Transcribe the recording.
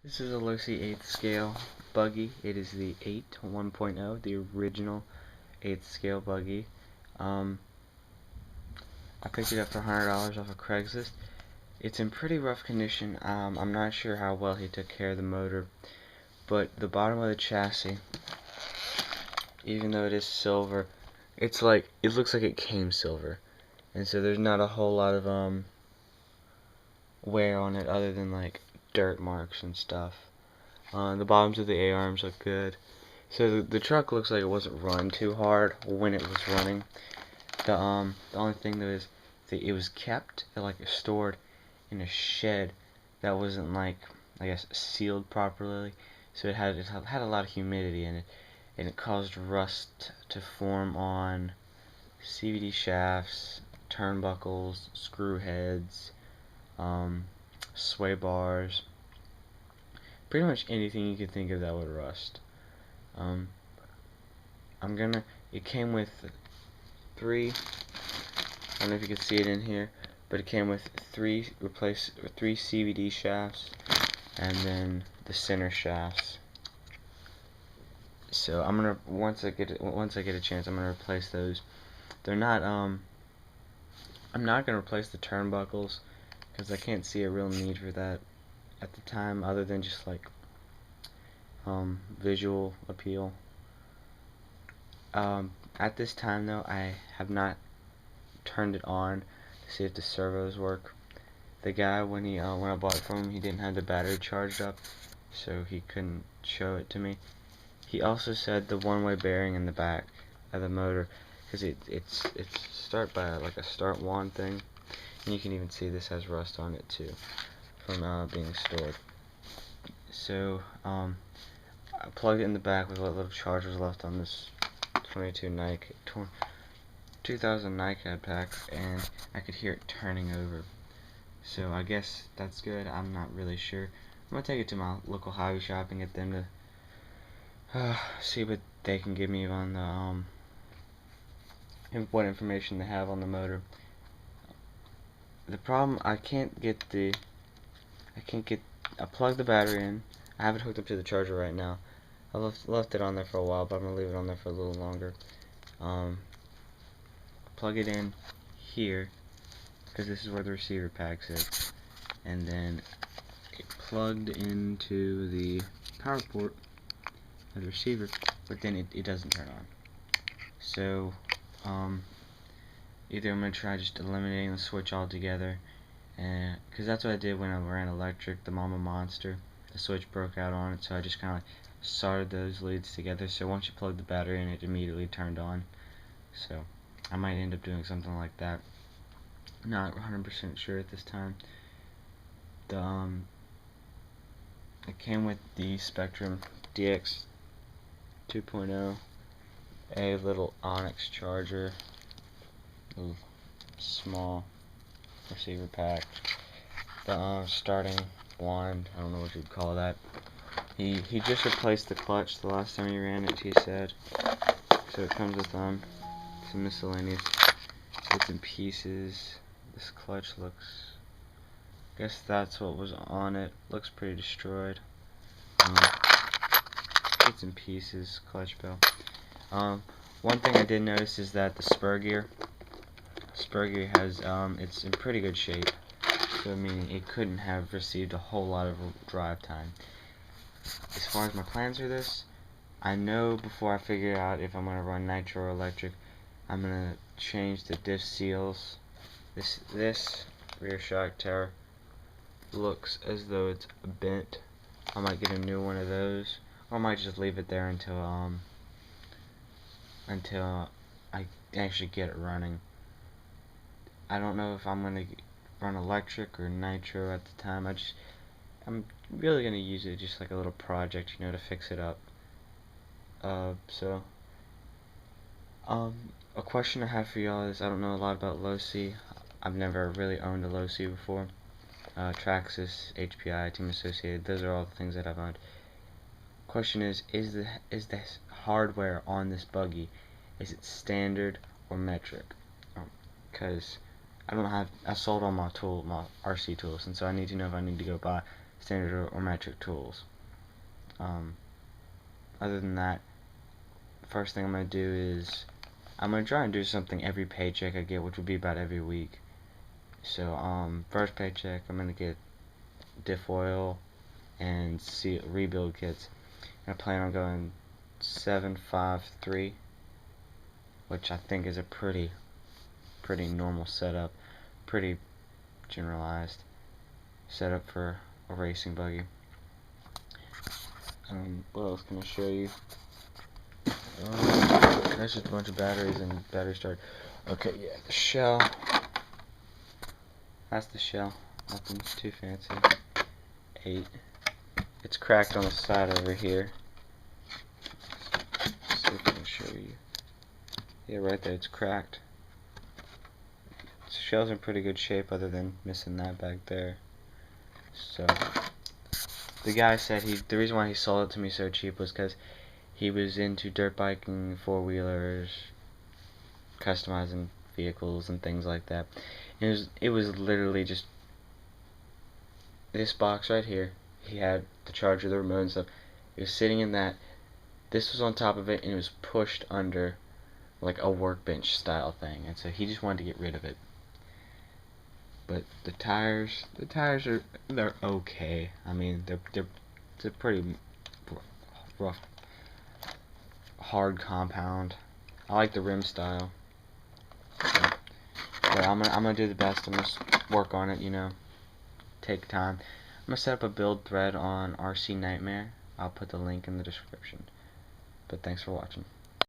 This is a Losi 8th scale buggy. It is the 8 1.0, the original 8th scale buggy. I picked it up for $100 off of Craigslist. It's in pretty rough condition. I'm not sure how well he took care of the motor, but the bottom of the chassis, even though it is silver, it looks like it came silver, and so there's not a whole lot of wear on it other than like dirt marks and stuff. The bottoms of the A-arms look good. So the truck looks like it wasn't run too hard when it was running. The only thing though is that it was kept stored in a shed that wasn't like, I guess, sealed properly. So it had a lot of humidity in it, and it caused rust to form on CVD shafts, turnbuckles, screw heads, sway bars, pretty much anything you could think of that would rust. It came with three, I don't know if you can see it in here, but it came with three CVD shafts, and then the center shafts. So I'm gonna once I get a chance, I'm gonna replace those. They're not I'm not gonna replace the turnbuckles because I can't see a real need for that at the time, other than just like visual appeal. At this time though, I have not turned it on to see if the servos work. The guy, when I bought it from him, he didn't have the battery charged up, so he couldn't show it to me. He also said the one-way bearing in the back of the motor, because it's start by like a start wand thing, and you can even see this has rust on it too from being stored. So I plugged it in the back with what little charge was left on this 2000 NiCad pack, and I could hear it turning over. So I guess that's good. I'm not really sure. I'm gonna take it to my local hobby shop and get them to see what they can give me on the what information they have on the motor. The problem, I plugged the battery in. I have it hooked up to the charger right now. I left it on there for a while, but I'm gonna leave it on there for a little longer. Plug it in here, because this is where the receiver pack sits, and then it plugged into the power port of the receiver, but then it doesn't turn on. So either I'm gonna try just eliminating the switch altogether, and because that's what I did when I ran electric, the Mama Monster, the switch broke out on it, so I just kind of soldered those leads together, so once you plug the battery in, it immediately turned on. So I might end up doing something like that. Not 100% sure at this time. It came with the Spectrum DX 2.0, a little Onyx charger, a small receiver pack, the starting wand, I don't know what you'd call that. He just replaced the clutch the last time he ran it, he said. So it comes with some miscellaneous bits and pieces. This clutch looks, I guess that's what was on it. Looks pretty destroyed. Bits and pieces, clutch bell. One thing I did notice is that the spur gear has it's in pretty good shape. So I mean, it couldn't have received a whole lot of drive time. As far as my plans for this, I know before I figure out if I'm gonna run nitro or electric, I'm gonna change the diff seals. This rear shock tower looks as though it's bent. I might get a new one of those, or I might just leave it there until I actually get it running. I don't know if I'm gonna run electric or nitro at the time. I'm really gonna use it just like a little project, you know, to fix it up. A question I have for y'all is, I don't know a lot about Losi. I've never really owned a Losi before. Traxxas, HPI, Team Associated, those are all the things that I've owned. Question is the hardware on this buggy, is it standard or metric? Because I sold all my RC tools, and so I need to know if I need to go buy standard or metric tools. Other than that, first thing I'm going to do is I'm going to try and do something every paycheck I get, which would be about every week. So first paycheck I'm going to get diff oil and rebuild kits. I plan on going 753, which I think is a pretty normal setup, pretty generalized setup for a racing buggy. What else can I show you? That's just a bunch of batteries and battery start. Okay, yeah, the shell. That's the shell. Nothing too fancy. 8. It's cracked on the side over here. Let's see if I can show you. Yeah, right there, it's cracked. The shell's in pretty good shape other than missing that back there. So, the guy said the reason why he sold it to me so cheap was because he was into dirt biking, four-wheelers, customizing vehicles and things like that. It was literally just this box right here. He had the charger, the remote and stuff. It was sitting in that. This was on top of it, and it was pushed under like a workbench style thing. And so he just wanted to get rid of it. But the tires they're okay. I mean, they're pretty rough, hard compound. I like the rim style. But I'm gonna do the best. I'm gonna work on it. You know, take time. I'm gonna set up a build thread on RC Nightmare. I'll put the link in the description. But thanks for watching.